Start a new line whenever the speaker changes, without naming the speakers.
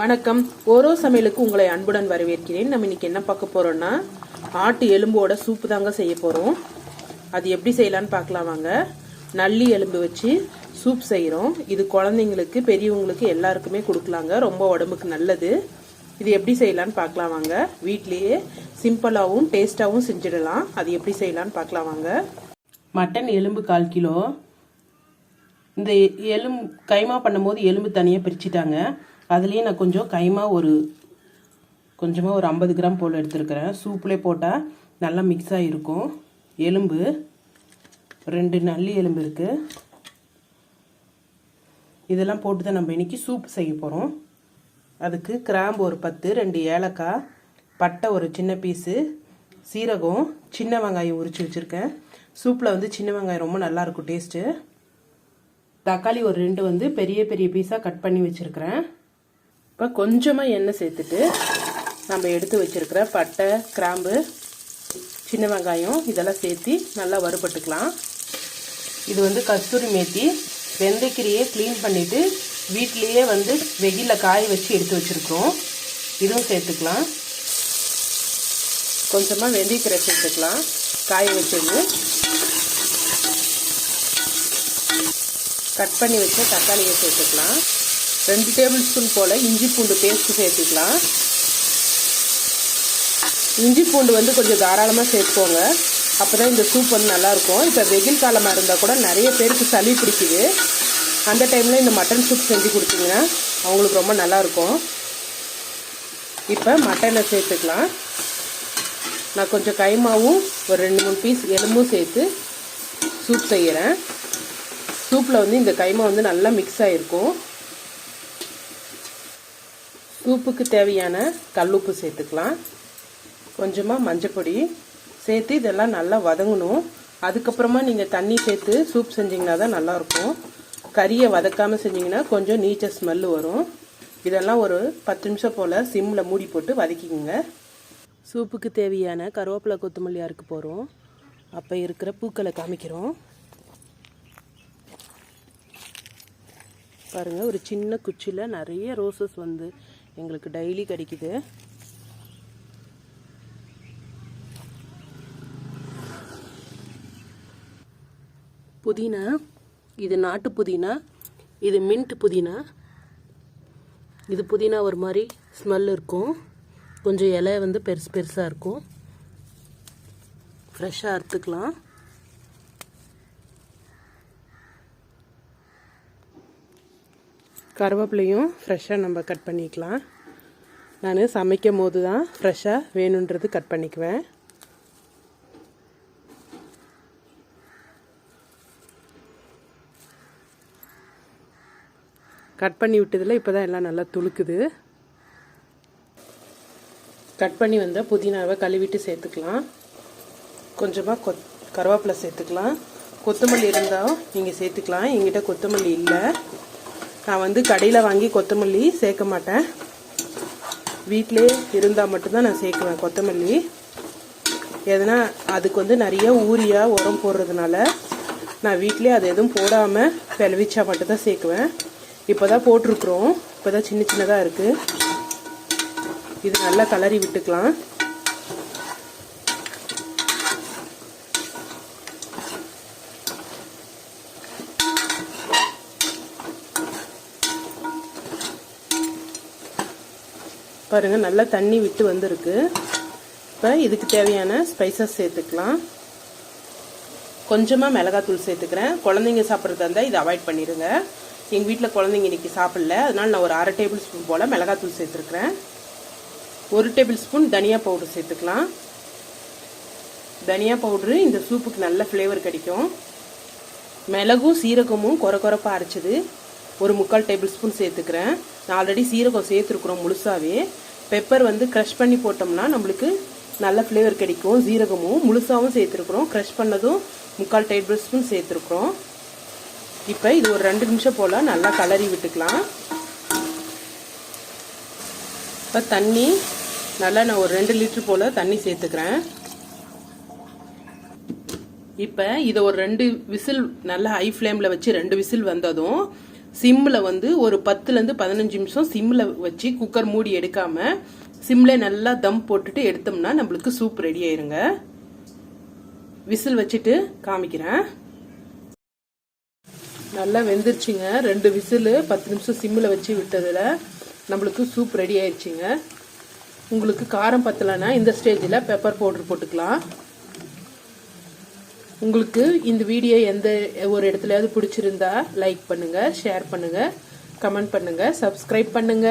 வணக்கம். ஓரோ சமையலுக்கு உங்களை அன்புடன் வரவேற்கிறேன். நம்ம இன்னைக்கு என்ன பார்க்க போறோம்னா ஆட்டு எலும்போட சூப்பு தாங்க செய்ய போறோம். அது எப்படி செய்யலான்னு பார்க்கலாம் வாங்க. நல்லி எலும்பு வச்சு சூப் செய்யறோம். இது குழந்தைங்களுக்கு பெரியவங்களுக்கு எல்லாருக்குமே கொடுக்கலாங்க. ரொம்ப உடம்புக்கு நல்லது. இது எப்படி செய்யலான்னு பார்க்கலாம் வாங்க. வீட்லயே சிம்பிளாவும் டேஸ்டாவும் செஞ்சிடலாம். அது எப்படி செய்யலான்னு பார்க்கலாம் வாங்க. மட்டன் எலும்பு 1/4 கிலோ. இந்த எலும்பு கைமா பண்ணும்போது எலும்பு தனியாக பிரிச்சுட்டாங்க. அதுலேயே நான் கொஞ்சம் கைமா கொஞ்சமாக ஒரு 50 கிராம் போல் எடுத்துருக்கிறேன். சூப்லேயே போட்டால் நல்லா மிக்ஸ் ஆகிருக்கும். எலும்பு 2 நல்லி எலும்பு இருக்குது. இதெல்லாம் போட்டு தான் நம்ம இன்றைக்கி சூப் செய்ய போகிறோம். அதுக்கு கிராம்பு ஒரு 10, 2 ஏலக்காய், பட்டை ஒரு சின்ன பீஸு, சீரகம், சின்ன வெங்காயம் உரித்து வச்சுருக்கேன். சூப்பில் வந்து சின்ன வெங்காயம் ரொம்ப நல்லாயிருக்கும் டேஸ்ட்டு. தக்காளி ஒரு 2 பெரிய பெரிய பீஸாக கட் பண்ணி வச்சுருக்கிறேன். இப்போ கொஞ்சமாக எண்ணெய் சேர்த்துட்டு நம்ம எடுத்து வச்சுருக்கிற பட்டை, கிராம்பு, சின்ன வெங்காயம் இதெல்லாம் சேர்த்து நல்லா வறுபட்டுக்கலாம். இது வந்து கஸ்தூரி மேத்தி, வெந்தயக்கீரையை க்ளீன் பண்ணிவிட்டு வீட்டிலையே வெயிலில் காய வச்சு எடுத்து வச்சுருக்கோம். இதுவும் சேர்த்துக்கலாம். கொஞ்சமாக வெந்தயக்கீரை சேர்த்துக்கலாம், காய வச்சது. கட் பண்ணி வச்ச தக்காளியை சேர்த்துக்கலாம். 2 டேபிள் ஸ்பூன் போல் இஞ்சி பூண்டு பேஸ்ட்டு சேர்த்துக்கலாம். இஞ்சி பூண்டு கொஞ்சம் தாராளமாக சேர்த்துக்கோங்க. அப்போ தான் இந்த சூப் நல்லாயிருக்கும். இப்போ வெயில் காலமாக இருந்தால் கூட நிறைய பேருக்கு சளி பிடிக்குது. அந்த டைமில் இந்த மட்டன் சூப் செஞ்சு கொடுத்தீங்கன்னா அவங்களுக்கு ரொம்ப நல்லாயிருக்கும். இப்போ மட்டனை சேர்த்துக்கலாம். நான் கொஞ்சம் கைமாவும் ஒரு 2-3 பீஸ் எலும்பும் சேர்த்து சூப் செய்கிறேன். சூப்பில் இந்த கைமா நல்லா மிக்ஸ் ஆகிருக்கும். சூப்புக்கு தேவையான கல்லுப்பு சேர்த்துக்கலாம். கொஞ்சமாக மஞ்சப்பொடி சேர்த்து இதெல்லாம் நல்லா வதங்கணும். அதுக்கப்புறமா நீங்கள் தண்ணி சேர்த்து சூப் செஞ்சிங்கன்னா தான் நல்லாயிருக்கும். கறியை வதக்காமல் செஞ்சிங்கன்னா கொஞ்சம் நீச்ச ஸ்மெல்லு வரும். இதெல்லாம் ஒரு 10 நிமிஷம் போல் சிம்மில் மூடி போட்டு வதக்கிக்கோங்க. சூப்புக்கு தேவையான கருவேப்பிலை, கொத்தமல்லி அறுக்க போகிறோம். அப்போ இருக்கிற பூக்களை காமிக்கிறோம் பாருங்கள். ஒரு சின்ன குச்சியில் நிறைய ரோசஸ் எங்களுக்கு டெய்லி கிடைக்குது. புதினா, இது நாட்டு புதினா, இது மின்ட் புதினா. இது புதினா ஒரு மாதிரி ஸ்மெல் இருக்கும். கொஞ்சம் இலை பெருசு பெருசாக இருக்கும். ஃப்ரெஷ்ஷாக அறுத்துக்கலாம். கருவேப்பிலையும் ஃப்ரெஷ்ஷாக நம்ம கட் பண்ணிக்கலாம். நான் சமைக்கும் போது தான் ஃப்ரெஷ்ஷாக வேணுன்றது கட் பண்ணிக்குவேன். கட் பண்ணி விட்டதில் இப்போ தான் எல்லாம் நல்லா துளுக்குது. கட் பண்ணி புதினாவை கழுவிட்டு சேர்த்துக்கலாம். கொஞ்சமாக கருவேப்பிலை சேர்த்துக்கலாம். கொத்தமல்லி இருந்தால் நீங்கள் சேர்த்துக்கலாம். எங்கிட்ட கொத்தமல்லி இல்லை. நான் கடையில் வாங்கி கொத்தமல்லி சேர்க்க மாட்டேன். வீட்டிலே இருந்தால் மட்டும்தான் நான் சேர்க்குவேன் கொத்தமல்லி. எதனா அதுக்கு நிறைய ஊரியா உரம் போடுறதுனால நான் வீட்டிலே அது எதுவும் போடாமல் விளைவிச்சா மட்டும்தான் சேர்க்குவேன். இப்போ தான் போட்டிருக்குறோம். இப்போ தான் சின்ன சின்னதாக இருக்குது. இது நல்லா கலரி விட்டுக்கலாம். பாருங்கள், நல்லா தண்ணி விட்டு வந்திருக்கு. இப்போ இதுக்கு தேவையான ஸ்பைசஸ் சேர்த்துக்கலாம். கொஞ்சமாக மிளகாத்தூள் சேர்த்துக்கிறேன். குழந்தைங்க சாப்பிட்றதா இருந்தால் இதை அவாய்ட் பண்ணிடுங்க. எங்கள் வீட்டில் குழந்தைங்க இன்றைக்கி சாப்பிடல, அதனால் நான் ஒரு 1/2 டேபிள் ஸ்பூன் போல் மிளகாத்தூள் சேர்த்துருக்குறேன். 1 டேபிள் ஸ்பூன் தனியா பவுடர் சேர்த்துக்கலாம். தனியா பவுட்ரு இந்த சூப்புக்கு நல்ல ஃப்ளேவர் கிடைக்கும். மிளகும் சீரகமும் கொரப்பாக அரைச்சது ஒரு 3/4 டேபிள் ஸ்பூன் சேர்த்துக்கிறேன். நான் ஆல்ரெடி சீரகம் சேர்த்துருக்குறோம் முழுசாகவே. பெப்பர் க்ரஷ் பண்ணி போட்டோம்னா நம்மளுக்கு நல்ல ஃப்ளேவர் கிடைக்கும். சீரகமும் முழுசாகவும் சேர்த்துருக்குறோம். க்ரஷ் பண்ணதும் 3/4 டேபிள் ஸ்பூன் சேர்த்துருக்குறோம். இப்போ இது ஒரு 2 நிமிஷம் போல் நல்லா கலரி விட்டுக்கலாம். இப்போ தண்ணி நல்லா நான் ஒரு 2 லிட்டர் போல் தண்ணி சேர்த்துக்கிறேன். இப்போ இதை ஒரு 2 விசில் நல்லா ஹை ஃப்ளேமில் வச்சு 2 விசில் வந்ததும் சிம்மில் வந்து ஒரு 10லேருந்து 15 நிமிஷம் சிம்மில் வச்சு குக்கர் மூடி எடுக்காம சிம்மில் நல்லா தம் போட்டுட்டு எடுத்தோம்னா நம்மளுக்கு சூப் ரெடி ஆயிருங்க. விசில் வச்சுட்டு காமிக்கிறேன். நல்லா வெந்துருச்சுங்க. 2 விசில் 10 நிமிஷம் சிம்மில் வச்சு விட்டதில் நம்மளுக்கு சூப் ரெடி ஆயிடுச்சுங்க. உங்களுக்கு காரம் பத்தலைன்னா இந்த ஸ்டேஜில் பெப்பர் பவுடர் போட்டுக்கலாம். உங்களுக்கு இந்த வீடியோ எந்த ஒரு இடத்துலயாவது பிடிச்சிருந்தா லைக் பண்ணுங்க, ஷேர் பண்ணுங்க, கமெண்ட் பண்ணுங்க, சப்ஸ்கிரைப் பண்ணுங்க.